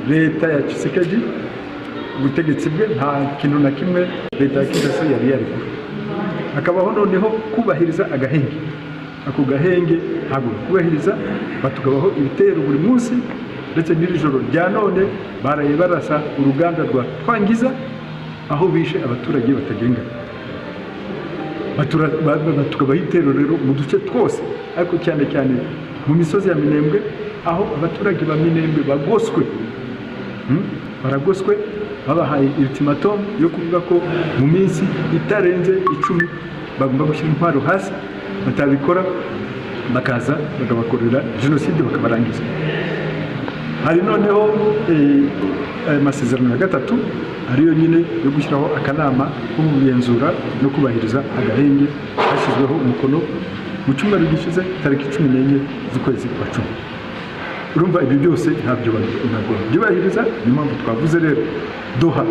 leta ya Tshisekedi ubutegetsi bwe nta kintu na kimwe leta ya Kinshasa yari yarikora. Akabaho noneho kubahiriza agahenge, ako gahenge ntabwo kubahiriza, batugabaho ibitero buri munsi, ndetse n'iri joro rya none baraye barasa uruganda rwa Twangiza aho bishe abaturage batagengana. Batugabaho ibitero rero mu duce twose, ariko cyane cyane mu misozi ya Minembwe aho abaturage ba Minembwe bagoswe, baragoswe, babahaye ultimatum yo kuvuga ko mu minsi itarenze 10 bagomba gushyira intwaro hasi, batabikora bakaza bakabakorera genocide bakabarangiza. Hari noneho amasezerano ya gatatu ariyo nyine yo gushyiraho akanama k'ubugenzura no kubahiriza agahenge hashyizweho umukono mu cyumweru gishize tariki 14 z'ukwezi kwa 10. Urumva ibyo byose ntabyo byubahiriza. Niyo mpamvu twavuze rero Doha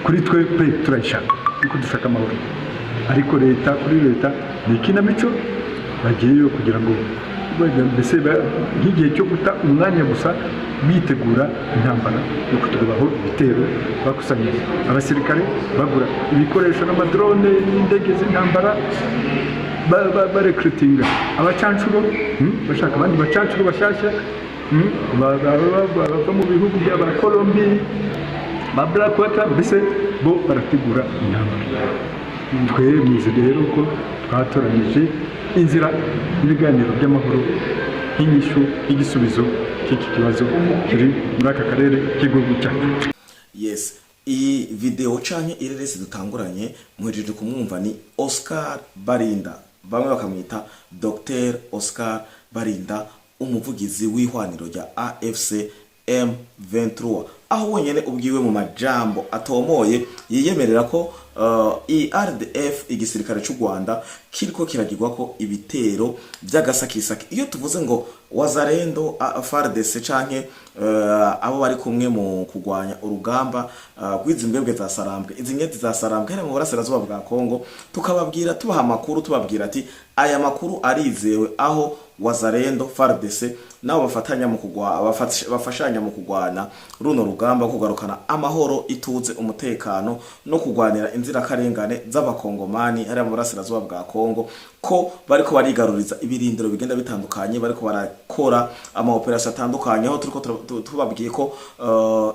kuri twe pe turayishaka kuko dushaka amahoro, ariko leta kuri leta ni ikinamico bagiyeyo kugira ngo mbese nk'igihe cyo guta umwanya gusa bitegura intambara yo kutugabaho ibitero. Bakusanyije abasirikare bagura ibikoresho n'amadrone n'indege z'intambara, barekrutinga abacancuro, bashaka abandi bacancuro bashyashya bava mu bihugu by'aba Colombia, ba Blackwater, mbese bo barategura intambara. Twe muzi rero ko twatoranyije inzira y'ibiganiro by'amahoro nk'inyishu y'igisubizo cy'iki kibazo kiri muri aka karere k'igihugu cyacu. Yes, iyi video canke ireresi dutanguranye muhejeje kumwumva ni Oscar Barinda, bamwe bakamwita Dr. Oscar Barinda, umuvugizi w'ihwaniro rya AFC M23, aho wenyene ubwiwe mu majambo atomoye yiyemerera ko RDF igisirikare cy'u Rwanda kiriko kiragirwa ko ibitero by'agasakisaki. Iyo tuvuze ngo Wazalendo, FARDC canke abo bari kumwe mu kugwanya urugamba rw'izi mbwebwe za Sarambwe, izi nyeti za Sarambwe mu burasirazuba bwa Kongo, tukababwira tubaha amakuru, tubabwira ati aya makuru arizewe, aho Wazalendo, FARDC nabo bafatanya mu bafashanya mu kugwana runo rugamba kugarukana amahoro, ituze, umutekano no kugwanira inzirakarengane z'abakongomani ari mu burasirazuba bwa Kongo, ko bariko barigaruriza ibirindiro bigenda bitandukanye, bariko barakora ama operation atandukanye, aho turiko tubabwiye ko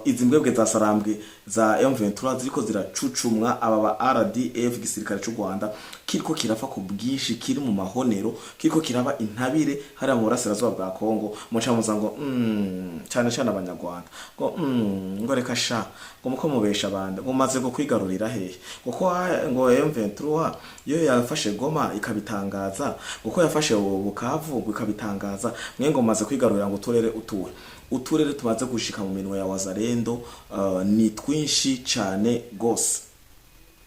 izi mbwebwe za Sarambwe za M23 ziriko ziracucumwa aba ba RDF gisirikare cy'u Rwanda kiriko kirafa ku bwishi, kiri mu mahonero, kiriko kiraba intabire hari mu burasirazuba bwa Kongo. Mucamuza ngo cyane cyane abanyarwanda ngo reka sha ngo muko mubesha abandi ngo maze go kwigarurira hehe, kuko ngo M23 yo yafashe Goma ikabitangaza, uko yafashe Bukavu ikabitangaza, mwe ngo maze kwigarurira ngo uturere tumaze gushika mu minwe ya Wazalendo ni twinshi cyane gose,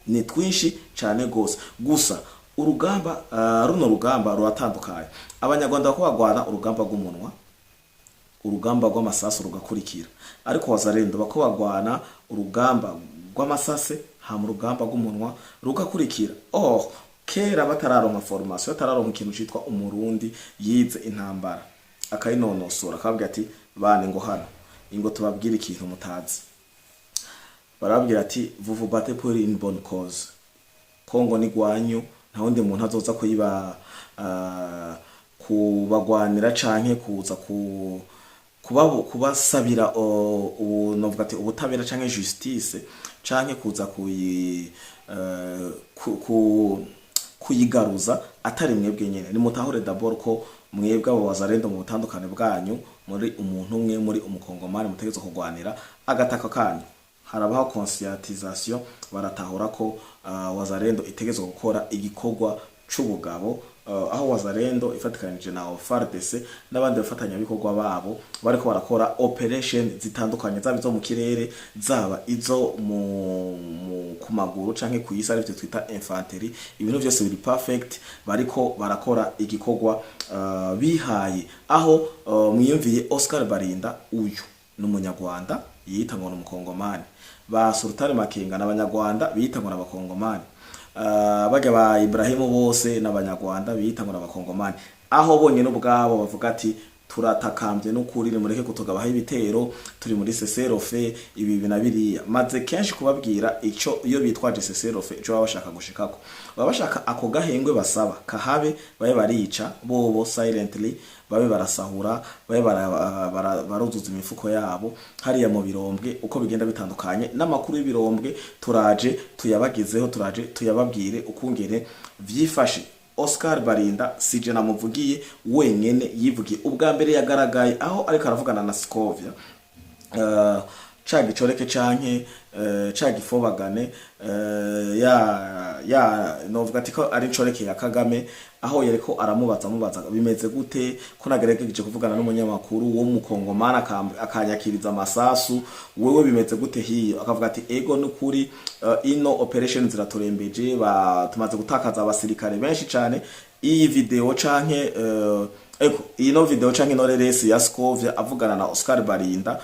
ni twinshi cyane gose. Gusa urugamba runo rugamba ruratandukanye. Abanyarwanda bako bagwana urugamba rw'umunwa, urugamba rw'amasasu rugakurikira, ariko Wazalendo bako bagwana urugamba rw'amasase ha mu rugamba rw'umunwa rugakurikira. Kera batararonka formation, batararonka ikintu citwa umurundi yize intambara akayinonosora, akabwira ati bane ngo hano ingo tubabwira ikintu mutazi, barabwira ati vous vous battez pour une bonne cause, Kongo ni gwanyu, nta wundi muntu azoza kuyiba kubagwanira canke kuza kubasabira novuga ati ubutabera canke justice canke kuza kuyigaruza atari mwebwe nyene. Ni mutahure d'abord ko mwebwe abo Wazalendo mu butandukane bwanyu muri umuntu umwe, muri umukongomani mutegetse kugwanira agataka kanyu. Harabaho conscientisation, baratahura ko Wazalendo itegetse gukora igikorwa c'ubugabo, aho Wazalendo ifatikanije na FARDC n'abandi bafatanya bikorwa babo bariko barakora operation zitandukanye, zaba izo mu kirere, zaba izo mu kumaguru canke kuyisa, arivyo twita infantry. Ibintu byose biri perfect, bariko barakora igikorwa bihaye. Aho mwiyumviye Oscar Barinda, uyu n'umunyarwanda yita ngo n'umukongomani, ba Sultan Makenga n'abanyarwanda bita ngo n'abakongomani, bajya ba Ibrahimu bose n'abanyarwanda bita ngo n'abakongomani, aho bonye n'ubwabo bavuga ati turatakambye n'ukuri nimureke kutugabaho ibitero, turi muri seserofe ibi binabiriya. Maze kenshi kubabwira ico iyo bitwaje seserofe ico baba bashaka gushikako, baba bashaka ako gahengwe basaba kahabe, babe barica bobo silently, babe barasahura, babe baruzuza imifuko yabo hariya mu birombwe. Uko bigenda bitandukanye n'amakuru y'ibirombwe turaje tuyabagezeho, turaje tuyababwire ukungene vyifashe. Oscar Barinda sije namuvugiye wenyene, yivugiye ubwa mbere yagaragaye aho ariko aravugana na Scovia ca gicoreke canke ca gifobagane ya novuga ati ko ari ncoreke ya Kagame, aho yariko aramubaza bimeze gute ko nagerageje kuvugana n'umunyamakuru wo mu Kongomana akanyakiriza amasasu, wewe bimeze gute hiyo? Akavuga ati ego n'ukuri ino operation ziraturembeje, tumaze gutakaza abasirikare benshi cyane. Iyi video canke ino video canke ino reresi ya Scovia avugana na Oscar Barinda,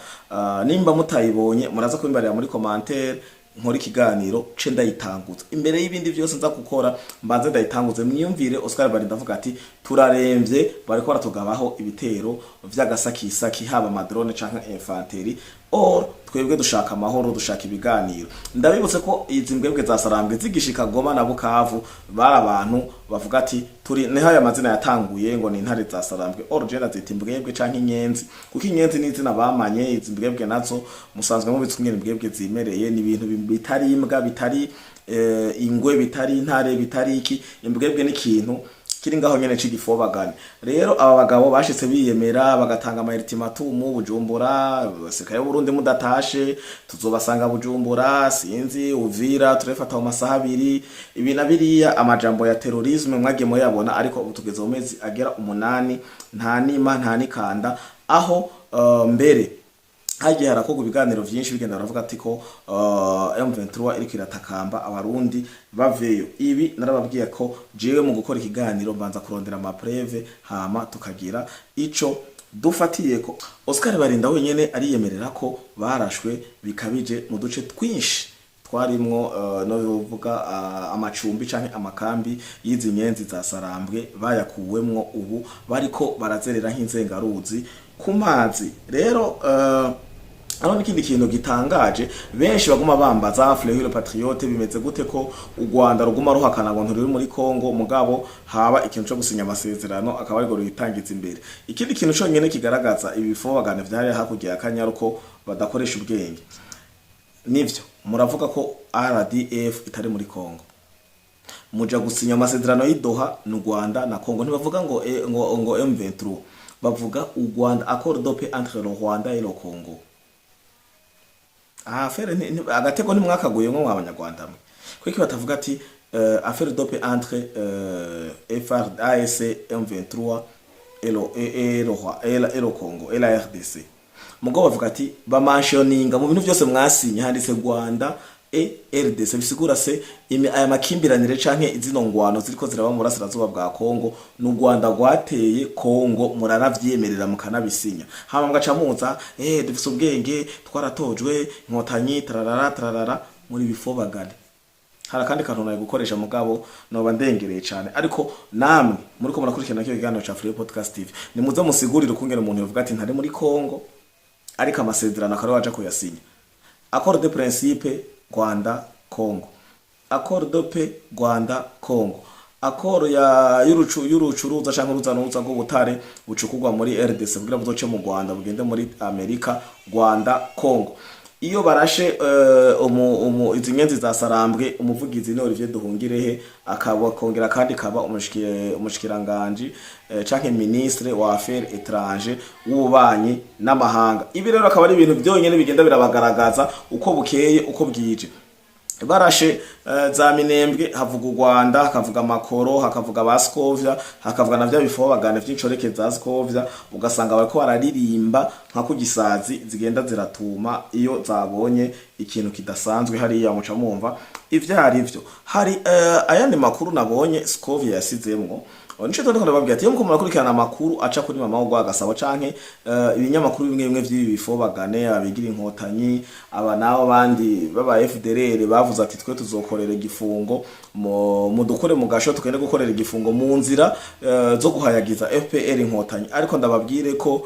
nimba mutayibonye muraza kubimbarira muri commentaire nkora ikiganiro ce ndayitanguza. Imbere y'ibindi byose nza gukora mbanze ndayitanguze, mwiyumvire Oscar Barinda avuga ati turaremvye, bariko baratugabaho ibitero vy'agasakisaki, haba madrone canke infanteri, or twebwe dushaka amahoro, dushaka ibiganiro. Ndabibutse ko izi mbwebwe za Sarambwe zigishika Goma na Bukavu bari abantu bavuga ati turi ne haya mazina yatanguye ngo ni intare za Sarambwe, or jena ziti mbwebwe canke inyenzi, kuko inyenzi ni izina bamanye. Izi mbwebwe nazo musanzwe mu bitsumye mbwebwe zimereye, ni ibintu bitari imbwa, bitari ingwe, bitari intare, bitari iki. Imbwebwe ni ikintu kiri ngaho nyene c'igifobagane. Rero aba bagabo bashitse biyemera bagatanga ama ultimatum Bujumbura, basekaye Burundi mudatashe tuzobasanga Bujumbura, sinzi Uvira turefata mu masaha 2 ibi nabiriya. Amajambo ya terrorisme mwage moyabona, ariko utugeze mu mezi agera 8 nta nima nta nikanda, aho mbere hagiye harakorwa ibiganiro vyinshi bigenda baravuga ati ko M23 iriko iratakamba abarundi baveyo. Ibi narababwiye ko jewe mu gukora ikiganiro mbanza kurondera ama preve hama tukagira ico dufatiye ko. Oscar Barinda wenyene ariyemerera ko barashwe bikabije mu duce twinshi twarimwo no bivuga amacumbi canke amakambi y'izi nyenzi za Sarambwe bayakuwemwo, ubu bariko barazerera nk'inzengaruzi ku mazi. Rero ano nikindi kintu gitangaje, benshi baguma bambaza Fleury Patriote bimeze gute ko u Rwanda ruguma ruhakana ngo nturi muri Kongo, mugabo haba ikintu cyo gusinya amasezerano akaba ariko ruyitangiza imbere. Ikindi kintu cyo nyene kigaragaza ibifobagane vyari hakurya ya Kanyaru ko badakoresha ubwenge, nivyo muravuga ko RDF itari muri Kongo, muja gusinya amasezerano y'Idoha n'u Rwanda na Kongo. Ntibavuga ngo M23, bavuga u Rwanda, accord de paix entre le Rwanda et le Congo. Affaire agatego ni mwakaguye nko abanyarwanda mwe, kwiki batavuga ati affaire de paix entre FARDC M23 et le Congo et la RDC. Mugo bavuga ati ba mentioninga mu bintu byose mwasinye handitse Rwanda RDC, bisigura se aya makimbiranire canke izino ngwano ziriko ziraba mu burasirazuba bwa Kongo n'u Rwanda rwateye Kongo, muraravyemerera mukanabisinya. Hama mgaca muza dufise ubwenge, twaratojwe inkotanyi tararara muri bifobagane. Hari kandi kantu nayo gukoresha mugabo noba ndengereye cyane, ariko namwe muri ko murakurikirana cyo kiganiro cha Free Podcast TV nimuze musigurire ukungene umuntu yavuga ati ntari muri Kongo ariko amasezerano akari waje kuyasinya. Accord de principe Rwanda Congo, accord de paix Rwanda Congo, accord ya y'urucuruza canke uruzanuza ngo butare bucukugwa muri RDC kugira buzoce mu Rwanda bugende muri Amerika, Rwanda Congo. Iyo barashe izi nyenzi za Sarambwe, umuvugizi ni Olivier Duhungirehe akaba kongera kandi kaba umushikiranganje canke ministre wa affaires étrangères w'ububanyi n'amahanga. Ibi rero akaba ari ibintu byonyene bigenda birabagaragaza uko bukeye uko bwije. Barashe za Minembwe havuga u Rwanda, hakavuga Makoro, hakavuga Bascovia, hakavuga navyo bifobagane vy'incoreke za Scovia, ugasanga bariko bararirimba nka kugisazi zigenda ziratuma iyo zabonye ikintu kidasanzwe hariya muca mumva ivyo hari ivyo. Hari ayandi makuru nabonye Scovia yasizemwo, nico tondeko ndababwira ati muko murakurikirana amakuru aca kuri mama wo Gasabo canke ibinyamakuru bimwe bimwe vy'ibi bifobagane abigira inkotanyi aba nabo bandi baba FDLR bavuze ati twe tuzokorera igifungo mu dukore mu gasho tukende gukorera igifungo mu nzira zo guhayagiza FPR inkotanyi ariko ndababwire ko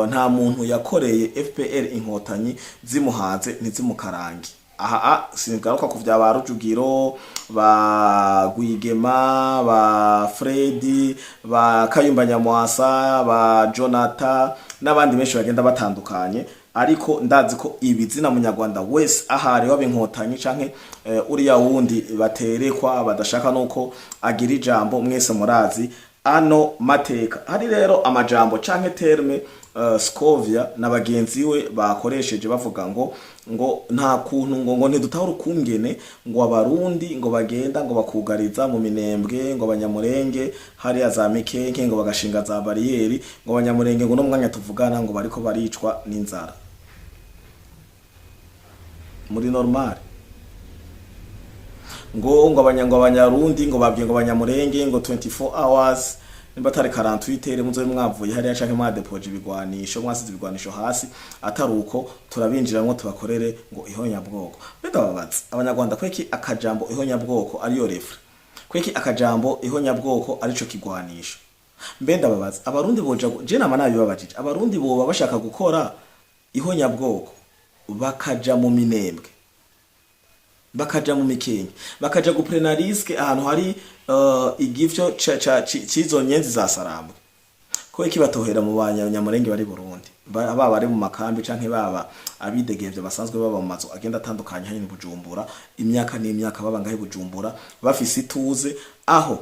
nta muntu yakoreye FPR inkotanyi zimuhanze ntizimukarangi aha singaruka ku vya ba Rujugiro ba Gwigema ba Freddy ba Kayumba Nyamwasa ba Jonathan n'abandi benshi bagenda batandukanye ariko ndazi ko ibizina munyarwanda wese ahari w'abinkotanyi canke uriya wundi baterekwa badashaka nuko agira ijambo mwese murazi ano mateka hari rero amajambo canke terme Scovia na bagenzi we bakoresheje bavuga ngo nta kuntu ngo ntidutahura ukungene ngo abarundi ngo bagenda ngo bakugariza mu minembwe ngo abanyamurenge hari za mikenke ngo bagashinga za bariyeri ngo abanyamurenge ngo no mwanya tuvugana ngo bariko baricwa n'inzara muri normal ngo abanyarundi ngo babwiye ngo abanyamurenge ngo 24 hours nimba tari 48 muzo mwavuye hari yashaka mwadepoje ibigwanisho mwasize ibigwanisho hasi ataruko turabinjiramwo tubakorere ngo ihonyabwoko bedababaza abanyarwanda kweki akajambo ihonyabwoko ariyo refre kweki akajambo ihonyabwoko arico kigwanisho mbenda babaza abarundi boja je nama nabi babajije abarundi boba bashaka gukora ihonyabwoko bakaja mu minembwe bakaja mu mikenke bakaja guprena riske ahantu hari igivyo cizo nyenzi za Sarambwe ko iki batohera mu banyamurenge bari Burundi baba bari mu makambi canke baba abidegevye basanzwe baba mu mazu agenda atandukanye hanyine Bujumbura imyaka n'imyaka baba ngahe Bujumbura bafise ituze aho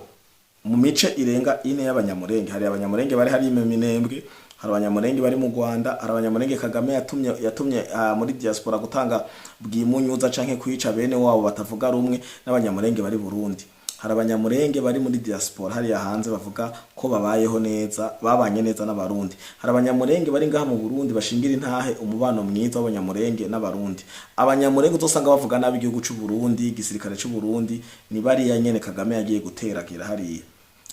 mu mice irenga ine y'abanyamurenge hari abanyamurenge bari hari Minembwe hari abanyamurenge bari mu Rwanda hari abanyamurenge Kagame yatumye muri diaspora gutanga bwimunyuza canke kwica bene wabo batavuga rumwe n'abanyamurenge bari Burundi hari abanyamurenge bari muri diaspora hari hanze bavuga ko babayeho neza babanye neza n'abarundi hari abanyamurenge bari ngaha mu Burundi bashingira intahe umubano mwiza w'abanyamurenge n'abarundi abanyamurenge uzosanga bavuga nabi igihugu cy'u Burundi igisirikare cy'u Burundi ni bari ya nyene Kagame yagiye guteragira hariya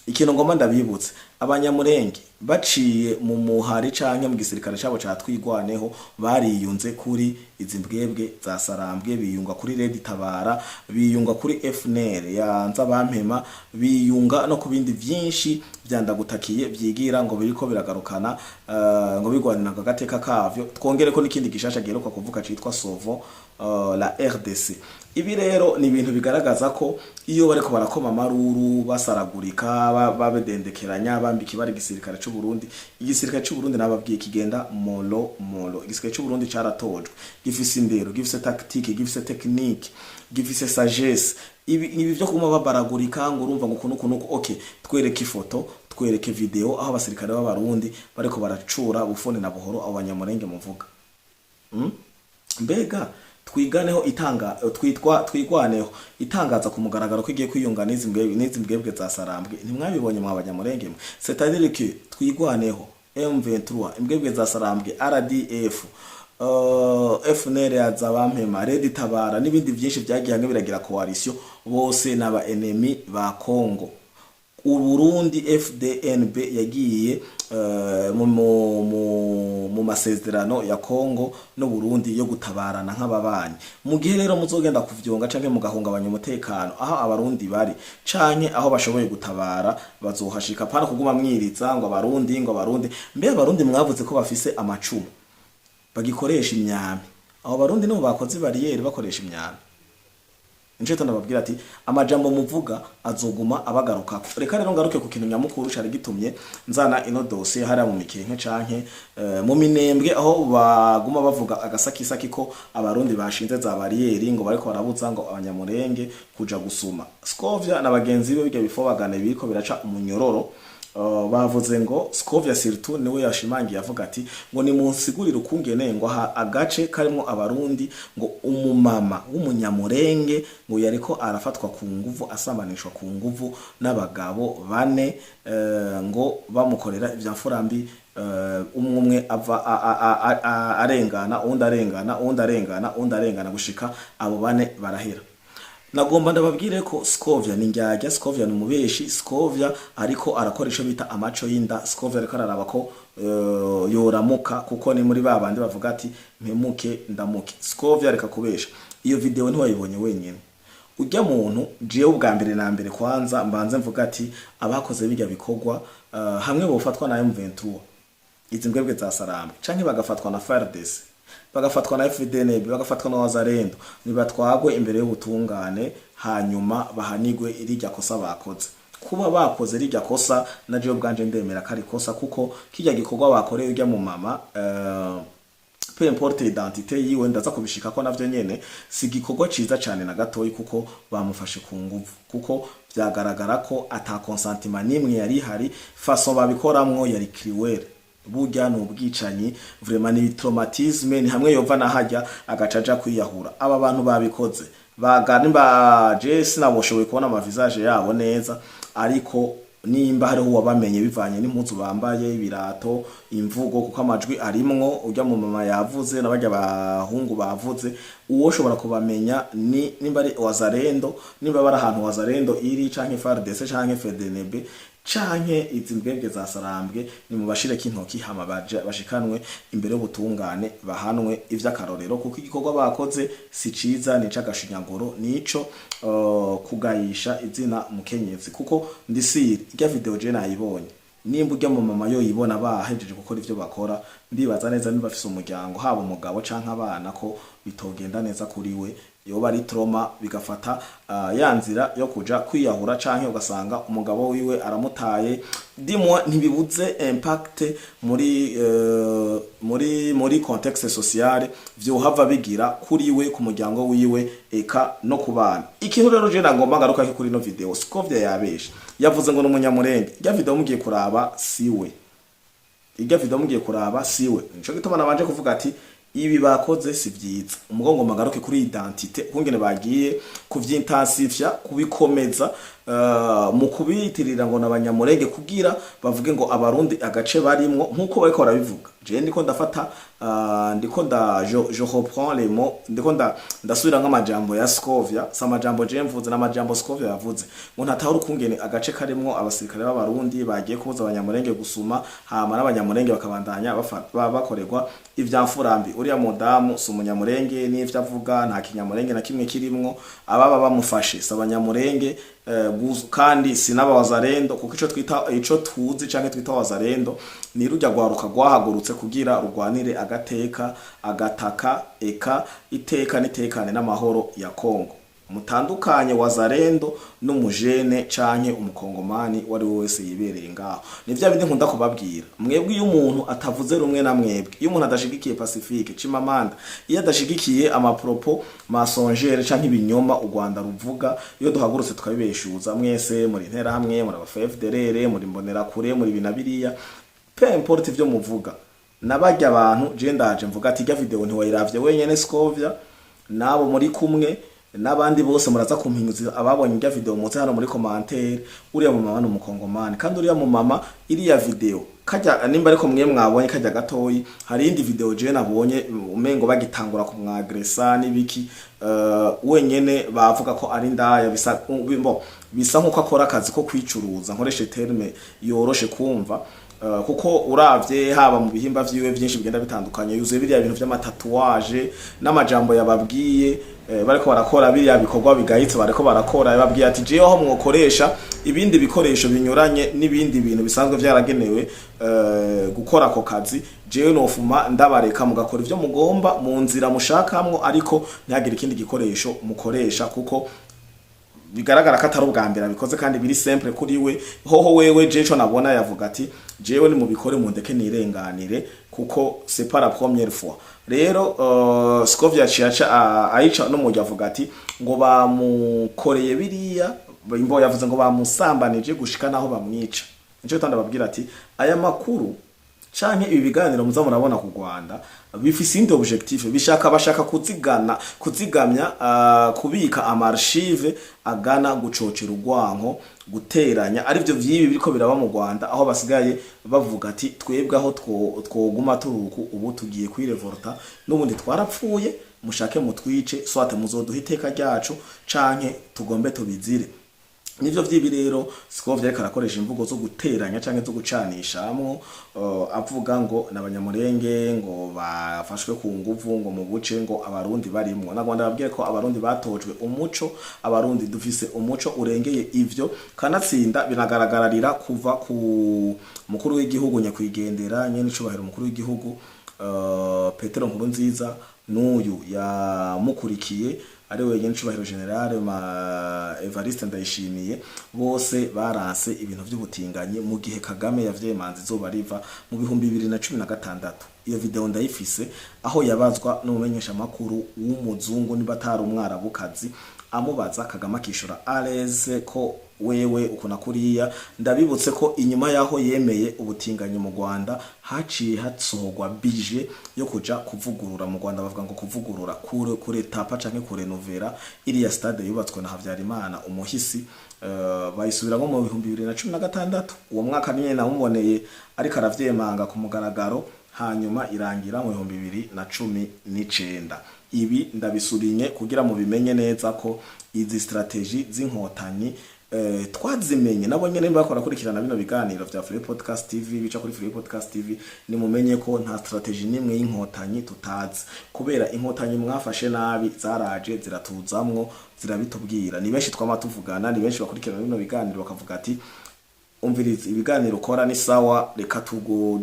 ikintu ngoma ndabibutse abanyamurenge baciye mu muhari canke mu gisirikare cyabo catwigwaneho bariyunze kuri izimbwebwe za Sarambwe biyunga kuri Red Tabara biyunga kuri FNL yanza bampema biyunga no kubindi vyinshi vyandagutakiye vyigira ngo biriko biragarukana ngo bigwanira agateka kavyo twongere ko n'ikindi gishasha giheruka kuvuka citwa Sovo la RDC ibi rero ni ibintu bigaragaza ko iyo bariko barakoma maruru basaragurika babedendekeranya bambiki bari gisirikare cy'u Burundi igisirikare cy'u Burundi nababwiye kigenda molo igisirikare cy'u Burundi caratojwe gifise indero gifise tactique gifise technique gifise sagesse ibi byo kuma babaragurika ngo urumva ngo kunuko okay twereke ifoto twereke video aho abasirikare b'abarundi bariko baracura bufone na buhoro abo banyamurenge muvuga mbega twiganeho twigwaneho itangaza ku mugaragaro ko igiye kwiyunga n'izimbwebwe za Sarambwe ntimwabibonye mu abanyamurenge c'est-à-dire que twigwaneho M23 imbwebwe za Sarambwe RDF FNL yaza bampema Red Tabara n'ibindi byinshi byagiye hamwe biragira coalition bose n'aba enemy ba Congo Uburundi FDNB yagiye mu masezerano ya Congo no Burundi yo gutabarana nk'ababanyi mu gihe rero muzogenda kuvyonga canke mugahungabanya umutekano aho abarundi bari canke aho bashoboye gutabara bazohashika pana kuguma mwiriza ngo abarundi mbe abarundi mwavuze ko bafise amacumu bagikoresha imyami aho barundi no bakoze bariyeri bakoresha imyami Nje ndababwira ati amajambo muvuga azoguma abagaruka reka rero ngaruke ku kintu nyamukuru cari gitumye nzana ino dossier hari mu mikenke canke mu minembwe aho baguma bavuga agasakisaki ko abarundi bashinze za bariyeri ngo bariko barabuza ngo abanyamurenge kuja gusuma Scovia na bagenzi be bijya bifobagane biriko biraca umunyororo bavuze ngo Scovia surtout niwe yashimangiye avuga ati ngo ni munsigurira ukungene ngo agace karimo abarundi ngo umumama w'umunyamurenge ngo yariko arafatwa ku nguvu asambanishwa ku nguvu n'abagabo bane ngo bamukorera ivyamfurambi umwe ava arengana undi arengana gushika abo bane barahera nagomba ndababwire ko Scovia ni njyajya, Scovia ni umubeshi, Scovia ariko arakora ico bita amaco y'inda, Scovia ariko araraba ko yoramuka, kuko ni muri babandi bavuga ati mpemuke ndamuke. Scovia areka kubesha. Iyo video ntiwayibonye wenyene. Ujya muntu jewe ubwa mbere na mbere kwanza mbanze mvuga ati abakoze bijya bikorwa hamwe bofatwa na M23 izi mbwebwe za Salama canke bagafatwa na FARDC, bagafatwa na FDNB, bagafatwa na Wazalendo, nibatwagwe imbere y'ubutungane hanyuma bahanigwe irijya kosa bakoze. Kuba bakoze rijya kosa na jewe bwanje ndemera kari kosa, kuko kijya gikorwa bakoreye ujya mu mama peu importe identité yiwe ndaza kubishika ko navyo nyene si gikorwa ciza cyane na gatoyi, kuko bamufashe ku nguvu, kuko byagaragara ko ata consentiment nimwe yari hari, façon babikoramwo yari cruel, burya no bwicanyi, vraiment ni traumatisme, ni hamwe yova na hajya agacaja kwiyahura. Aba bantu babikoze baganimba je sinaboshowe kubona ama visage yabo neza, ariko nimba hariho wabamenye bivanye n'impuzu bambaye, ibirato, imvugo, kuko amajwi arimwo ujya mu mama yavuze n'abajya bahungu bavuze, uwo shobora kubamenya ni nimba ari Wazalendo, nimba bari ahantu Wazalendo iri canke FARDC canke FDNB canke izi mbwebwe za Sarambwe, ni mu bashire kintoki hama bashikanwe imbere y'ubutungane bahanwe ivy'akarorero, kuko igikorwa bakoze si ciza, ni cagashinyaguro, nico kugayisha izina mukenyezi. Kuko ndisiri irya video je nayibonye, nimba ujya mu mama yo yibona bahejeje gukora ivyo bakora, ndibaza neza niba afise umuryango, haba umugabo canke abana, ko bitogenda neza kuri we, yoba ari trauma bigafata yanzira yo kuja kwiyahura, canke ugasanga umugabo wiwe aramutaye. Dimwa ntibibuze impact muri contexte sociale vyo hava bigira kuri we, ku muryango wiwe, eka no kubana. Ikintu rero je nagomba ngaruka kuri no video, Scovia yabesha yavuze ngo n'umunyamurenge. Irya video mugiye kuraba siwe, irya video mugiye kuraba siwe, nico gituma nabanje kuvuga ati ibi bakoze si vyiza. Umugongo magaruke kuri identité, kungene bagiye kuvyintensifya, kubikomeza mu kubitirira ngo nabanyamurenge, kugira bavuge ngo abarundi agace barimwo nkuko bariko barabivuga. Je ndiko ndafata ndiko je reprends les mots, ndiko ndasubira nk'amajambo ya Scovia, samajambo je mvuze n'amajambo Scovia yavuze, ngo ntatahura kungene agace karimwo abasirikare b'abarundi bagiye kubuza abanyamurenge gusuma, hama n'abanyamurenge bakabandanya bakorerwa ivyamfurambi. Uriya mudamu si umunyamurenge, n'ivyo avuga nta kinyamurenge na kimwe kirimwo, ababa bamufashe sabanyamurenge kandi sinaba Wazalendo, kuko ico tuzi canke twita Wazalendo ni rujya gwaruka gwahagurutse kugira rugwanire agateka, agataka, eka iteka nitekane n'amahoro ya Kongo. Mutandukanye Wazalendo n'umujene canke umukongomani wari wese yibereye ngaho. Nivya bindi nkunda kubabwira, mwebwe iyo umuntu atavuze rumwe na mwebwe, iyo umuntu adashigikiye Pacifique Chimamanda, iyo adashigikiye amapropo masongere canke ibinyoma u Rwanda ruvuga, iyo duhagurutse tukabibeshuza mwese muri ntera hamwe, muri FDLR, muri mbonera kure, muri binabiriya, peu importe ivyo muvuga, nabajya abantu je ndaje mvuga ati irya video ntiwayiravye wenyene Scovia, nabo muri kumwe n'abandi bose muraza kumpinyuza ababonye irya video muze hano muri commentaire. Uriya mu mama n'umukongomani, kandi uriya mu mama iriya video kajya nimba ariko mwe mwabonye kajya gatoyi, hari indi video je nabonye umengo bagitangura kumwagresa n'ibiki, wenyene bavuga ko ari ndaya, bisa nkuko akora akazi ko kwicuruza, nkoreshe terme yoroshe kumva, kuko uravye haba mu bihimba vyiwe byinshi bigenda bitandukanye, yuzuye biriya bintu vy'amatatuage n'amajambo yababwiye, bariko barakora biriya bikorwa bigayitse, bariko barakora yababwiye ati jewe aho mwokoresha ibindi bikoresho binyuranye n'ibindi bintu bisanzwe vyaragenewe gukora ako kazi, jewe nofuma ndabareka mugakora ivyo mugomba mu nzira mushakamwo, ariko ntihagire ikindi gikoresho mukoresha, kuko bigaragara ko atari ubwa mbere abikoze kandi biri simple kuri we. Hoho wewe jeco nabona yavuga ati jewe ni mu bikore mu ndeke nirenganire, kuko c'est pas la première fois. Rero Scovia ciaca aica no mujya avuga ati ngo bamukoreye biriya, imbo yavuze ngo bamusambanije gushika naho bamwica. Nico tanda babwira ati aya makuru canke ibi biganiro muza murabona ku Rwanda bifise indi objectif bashaka kuzigamya kubika amarchive agana gucocera urwanko guteranya arivyo vyibi biriko biraba mu Rwanda aho basigaye bavuga ati twebwe aho twoguma turuku ubu tugiye kwirevolta n'ubundi twarapfuye mushake mutwice swate muzoduha iteka ryacu canke tugombe tubizire. Nivyo vyibi rero siko vyareka arakoresha imvugo zo guteranya canke zo gucanishamwo avuga ngo n'abanyamurenge ngo bafashwe ku nguvu ngo mu buce ngo abarundi barimwo na Rwanda babwiye ko abarundi batojwe umuco abarundi dufise umuco urengeye ivyo kanatsinda binagaragarira kuva ku mukuru w'igihugu nyakwigendera nyene icubahiro umukuru w'igihugu Petero Nkurunziza n'uyu yamukurikiye ari wenyine icubahiro generale Evariste Ndayishimiye bose baranse ibintu by'ubutinganyi mu gihe Kagame yavyemanze izoba riva mu 2016. Iyo video ndayifise aho yabazwa n'umumenyesha makuru w'umuzungu niba atari umwarabukazi amubaza Kagame akishura areze ko wewe ukona kuriya. Ndabibutse ko inyuma yaho yemeye ubutinganyi mu Rwanda haciye hatsohorwa bije yo kuja kuvugurura mu Rwanda bavuga ngo kuvugurura kure tapa canke kure novera iriya stade yubatswe na Havyarimana umuhisi bayisubira ngo mu 2016. Uwo mwaka nyene namuboneye ariko aravyemanga ku mugaragaro hanyuma irangira mu 2019. Ibi ndabisurinye kugira mu bimenye neza ko izi strategy z'inkotanyi twazimenye nabo nyene bakora kurikirana bino biganiro vya Free Podcast TV bica kuri Free Podcast TV ni mumenye ko nta strategy nimwe y'inkotanyi tutazi kubera inkotanyi mwafashe nabi zaraje ziratuzamwo zirabitubwira. Ni benshi twama tuvugana ni benshi bakurikirana bino biganiro bakavuga ati umviriza ibiganiro ukora ni sawa reka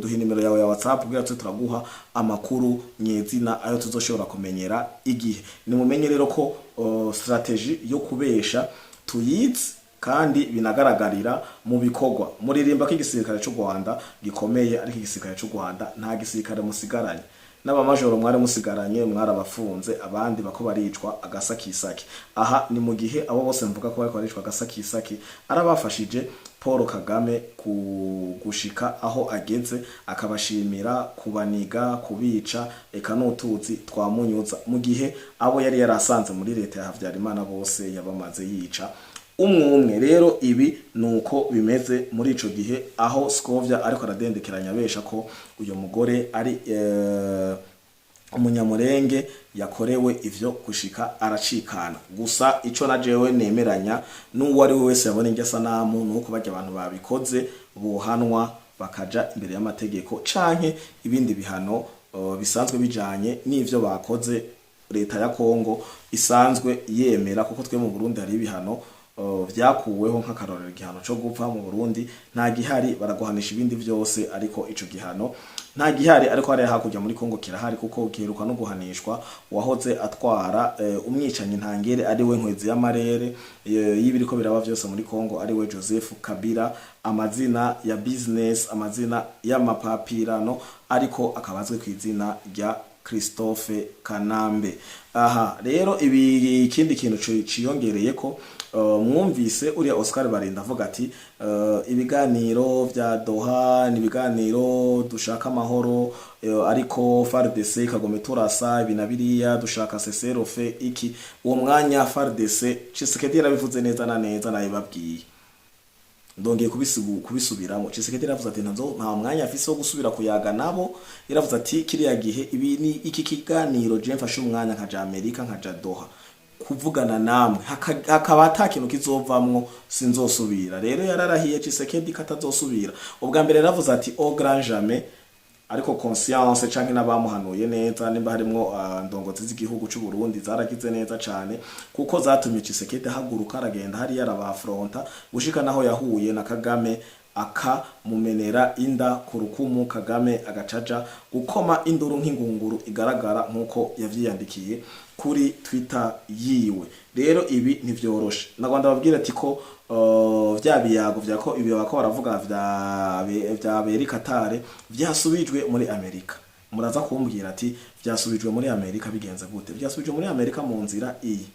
duhe nimero yawe ya WhatsApp kugira turaguha amakuru nyezina ayo tuzoshobora kumenyera igihe. Ni mumenye rero ko strategy yo kubesha tuyizi kandi binagaragarira mu bikorwa. Muririmba ko igisirikare cy'u Rwanda gikomeye ariko igisirikare cy'u Rwanda nta gisirikare musigaranye n'abamajoro mwari musigaranye mwarabafunze abandi bako baricwa agasakisaki. Aha ni mu gihe abo bose mvuga ko bariko baricwa agasakisaki arabafashije Paul Kagame gushika aho ageze akabashimira kubaniga kubica eka n'utuzi twamunyuza mu gihe abo yari yarasanze muri leta ya Havyarimana bose yabamaze yica umwe. Rero ibi nuko bimeze muri ico gihe aho Scovia ariko aradendekeranya besha ko uyo mugore ari umunyamurenge yakorewe ivyo gushika aracikana. Gusa ico na jewe nemeranya n'uwo ari wese yabona inge sanamu nuko bajya abantu babikoze bohanwa bakaja imbere y'amategeko canke ibindi bihano bisanzwe bijanye n'ivyo bakoze leta ya Kongo isanzwe yemera kuko twe mu Burundi hari ibihano vyakuweho nk'akarorero igihano cyo gupfa mu Burundi nta gihari baraguhanisha ibindi vyose ariko ico gihano nta gihari ariko hari hakurya muri Kongo kirahari kuko ukiheruka no guhanishwa wahoze atwara umwicanyi ntangere ari we Nkwezi y'amarere y'ibiriko biraba vyose muri Kongo ari we Joseph Kabila amazina ya business amazina y'amapapirano ariko akabazwe ku izina rya Christophe Kanambe. Aha rero ibi ikindi kintu ciyongereye ko mwumvise uriya Oscar Barinda avuga ati ibiganiro vya Doha ni ibiganiro dushaka amahoro ariko FARDC kagome turasa ibinabiriya dushaka seserofe iki. Uwo mwanya FARDC Tshisekedi yarabivuze neza na neza nayibabwiye ndongeye kubisubiramo. Tshisekedi yaravuze ati nta mwanya afise wo gusubira kuyaga nabo. Yaravuze ati kiriya gihe ibi ni iki kiganiro je mfashe umwanya nkaja Amerika nkaja Doha kuvugana namwe hakaba atakintu kizovamwo sinzosubira. Rero yararahiye Tshisekedi katazosubira. Ubwa mbere yaravuze ati au grand jamais ariko conscience canke nabamuhanuye neza nimba harimo ndongozi z'igihugu cy'u Burundi zaragize neza cane kuko zatumye Tshisekedi haguruka aragenda hari yarabafronta gushika naho yahuye na Kagame akamumenera inda ku rukumu. Kagame agacaja gukoma induru nk'ingunguru igaragara nkuko yavyiyandikiye kuri Twitter yiwe. Rero ibi ntivyoroshe na Rwanda babwira ati ko vya biyago vyako ibyo bako baravuga vya Amerika Katare vyasubijwe muri Amerika. Muraza kumbwira ati vyasubijwe muri Amerika bigenze gute? Vyasubijwe muri Amerika mu nzira iyi.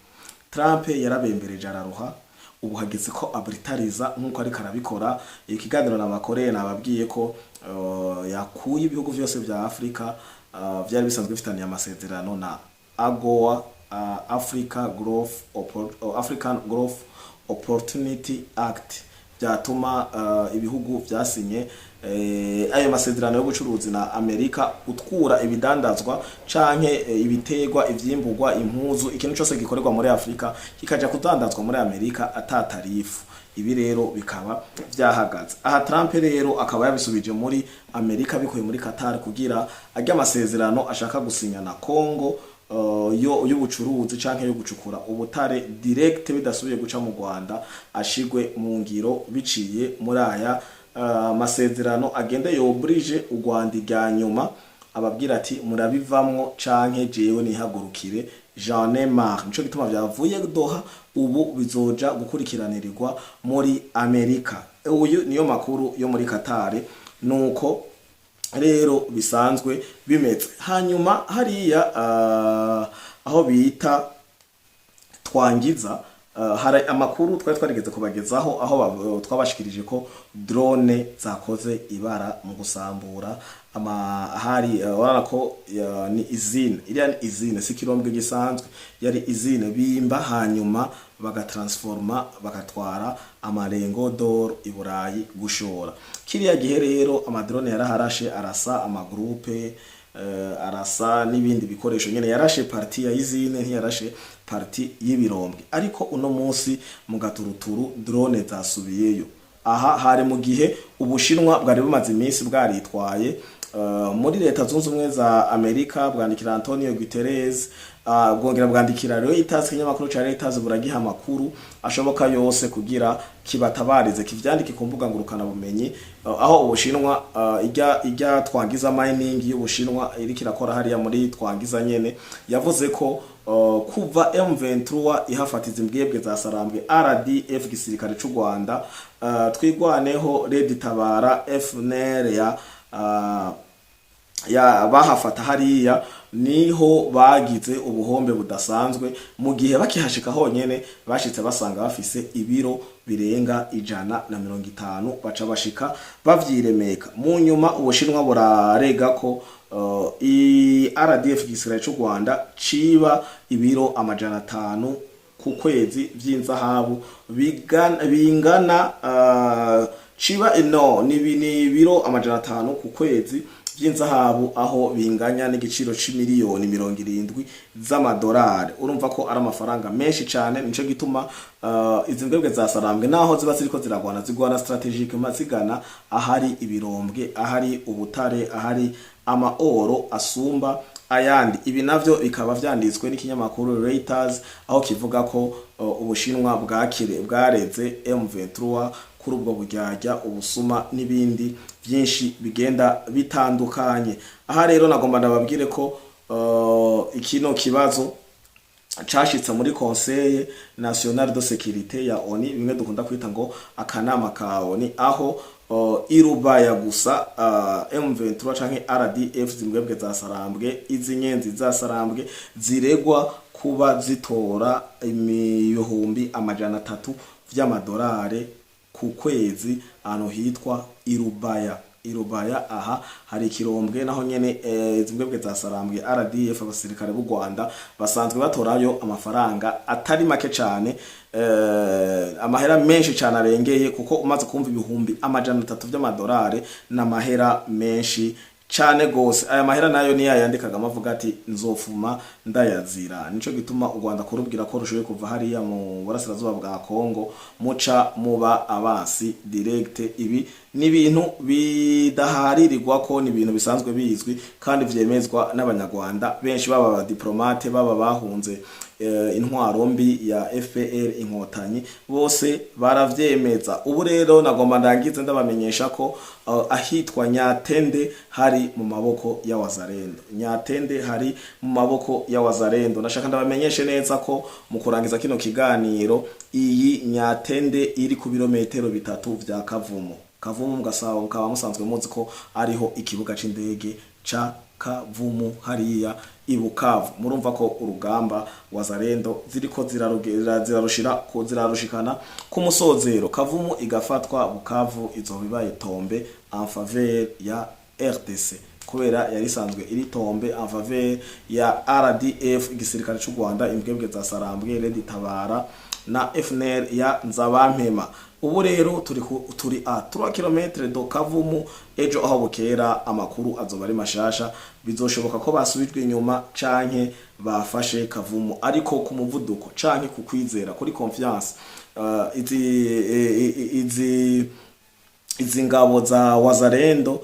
Trump yarabembereje araruha ubu hageze ko abritariza nk'uko ariko arabikora. Ikiganiro nabakoreye nababwiye ko yakuye ibihugu byose vya Afrika byari bisanzwe bifitaniye amasezerano na AGOA, African Growth Opportunity Act, byatuma ibihugu byasinye ayo masezerano yo gucuruzi na Amerika utkura ibidandazwa canke ibitegwa, ivyimburwa, impuzu, ikintu cyose gikorerwa muri Afrika kikaja kudandazwa muri Amerika atatarifu. Ibi rero bikaba byahagaze. Aha Trump rero akaba yabisubije muri Amerika bikuye muri Qatar kugira ajya amasezerano ashaka gusinya na Congo y'ubucuruzi canke yo gucukura ubutare direct bidasubiye guca mu Rwanda ashigwe mu ngiro biciye muri aya masezerano agende yobrije u Rwanda ijya nyuma ababwira ati murabivamwo canke jewe nihagurukire Jean Neymar. Nico gituma byavuye Doha ubu bizoja gukurikiranirirwa muri Amerika. Uyu niyo makuru yo muri Qatar, nuko rero bisanzwe bimeze. Hanyuma hariya aho bita Twangiza hari amakuru twari twarigeze kubagezaho aho twabashikirije ko drone zakoze ibara mu gusambura hari urana ko ni izine, iriya ni izine si kirombwe gisanzwe, yari izine bimba hanyuma bagatransforma bagatwara amarengo d'or i Burayi gushora. Kiriya gihe rero amadrone yaraharashe arasa amagroupe arasa n'ibindi bikoresho nyene, yarashe parti ya izine ntiyarashe parti y'ibirombwe. Ariko uno munsi mu gaturuturu drone zasubiyeyo. Aha hari mu gihe Ubushinwa bwari bumaze iminsi bwaritwaye muri leta zunze ubumwe za Amerika, bwandikira Antonio Guterres, bwongera bwandikira rero itazi kinyamakuru ca leta buragiha amakuru ashoboka yose kugira kibatabarize kivyandike ku mbuga ngurukana bumenyi, aho Ubushinwa ijya Twangiza mining y'Ubushinwa iri kirakora hariya muri Twangiza nyene yavuze ko kuva M23 ihafatiza imbwebwe za Sarambwe RDF gisirikare c'u Rwanda twigwaneho Red Tabara FNL ya bahafata hariya niho bagize ubuhombe budasanzwe, mu gihe bakihashika honyene bashitse basanga bafise ibiro birenga 150 baca bashika bavyiremeka. Mu nyuma Ubushinwa burarega ko RDF gisirikare c'u Rwanda ciba ibiro 500 ku kwezi vy'inzahabu bingana ciba ni biro 500 ku kwezi by'inzahabu, aho binganya n'igiciro c'imiliyoni 70 z'amadolari. Urumva ko ari amafaranga menshi cyane. Nico gituma izi mbwebwe za Sarambwe naho ziba ziriko zigwana strategique mazigana ahari ibirombwe, ahari ubutare, ahari amaoro asumba ayandi. Ibi navyo bikaba vyanditswe n'ikinyamakuru Reuters aho kivuga ko Ubushinwa bwareze M23 kuri ubwo buryarya, ubusuma n'ibindi byinshi bigenda bitandukanye. Aha rero nagomba ndababwire ko ikino kibazo cashitse muri Conseil National de Sécurité ya ONU, bimwe dukunda kwita ngo akanama ka ONU, aho irubaya gusa M23 canke RDF zimbwebwe za Sarambwe, izi nyenzi za Sarambwe ziregwa kuba zitora ibihumbi 300 vy'amadolari ku kwezi ahantu hitwa Irubaya. Aha hari ikirombwe naho nyene zimbwebwe za Sarambwe RDF abasirikare b'u Rwanda basanzwe batorayo amafaranga atari make cyane, amahera menshi cyane arengeye, kuko umaze kumva ibihumbi 300 by'amadolari n'amahera menshi cyane gose. Aya mahera nayo ni yayandikaga amavuga ati nzofuma ndayazira. Nico gituma u Rwanda kurubwira ko rushoye kuva hariya mu burasirazuba bwa Kongo muca muba abansi direct. Ibi ni bintu bidaharirirwa ko ni ibintu bisanzwe bizwi kandi vyemezwa n'abanyarwanda benshi, baba ba diplomate, baba bahunze intwaro mbi ya FPR inkotanyi, bose baravyemeza. Ubu rero nagomba ndangize ndabamenyesha ko ahitwa Nyatende hari mu maboko ya Wazalendo. Nyatende hari mu maboko ya Wazalendo. Nashaka ndabamenyeshe neza ko mu kurangiza kino kiganiro iyi Nyatende iri ku birometero 3 vya Kavumu. Kavumu mugasaba mukaba musanzwe muzi ko ariho ikibuga c'indege ca Kavumu hariya i Bukavu. Murumva ko urugamba Wazalendo ziriko zirarushikana ku musozero. Kavumu igafatwa, Bukavu izoba ibaye tombe en faveur ya RDC kubera yari isanzwe iri tombe en faveur ya RDF igisirikare cy'u Rwanda, imbwebwe za Sarambwe, Red Tabara na FNL ya Nzabampema. Ubu rero turi a 3 km do Kavumu. Ejo aho bukera amakuru azoba ari mashasha, bizoshoboka ko basubijwe inyuma canke bafashe Kavumu, ariko ku muvuduko canke ku kwizera, kuri confiance izi ngabo za Wazalendo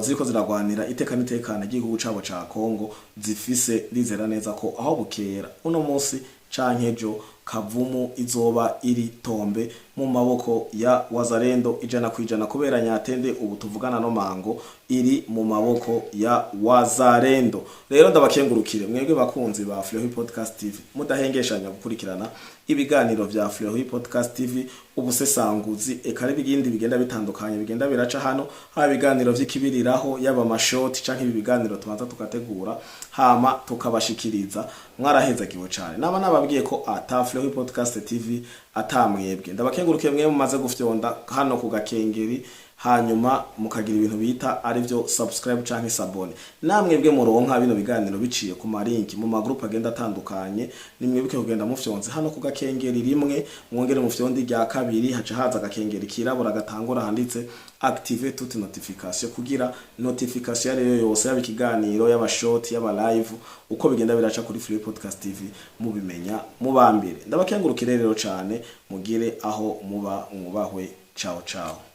ziriko ziragwanira iteka n'itekana igihugu cabo ca Kongo zifise ndizera neza ko aho bukera uno munsi canke ejo Kavumu izoba iri tombe mu maboko ya Wazalendo 100% kubera Nyatende ubu tuvugana no mango iri mu maboko ya Wazalendo. Rero ndabakengurukire mwebwe bakunzi ba Fleury Podcast TV, mudahengeshanya gukurikirana ibiganiro vya Fleury Podcast TV, ubusesanguzi ekare bigindi bigenda bitandukanye bigenda biraca hano, ha ibiganiro vy'ikibiriraho yaba mashoti canke ibiganiro tubanza tukategura hama tukabashikiriza. Mwarahezagiwe cyane, naba nababwiye ko ata Fleury Podcast TV atamwebwe. Ndabakengurukiye mwe mumaze gufyonda hano ku gakengeri, hanyuma mukagira ibintu bita ari byo subscribe canke sabone. Namwebwe muronka bino biganiro biciye ku marinki mu magroup agenda atandukanye, nimwebwe kugenda mufyonze hano ku gakengeri rimwe, mwongere mufyondi rya kabiri, haca haza gakengeri kirabura gatangura handitse active toute notification kugira notification yari yose yaba ikiganiro, yaba short, yaba live, uko bigenda biraca kuri Fleury Podcast TV mubimenya mubambire. Ndabakengurukire rero cyane, mugire aho muba mwubahwe. Ciao ciao.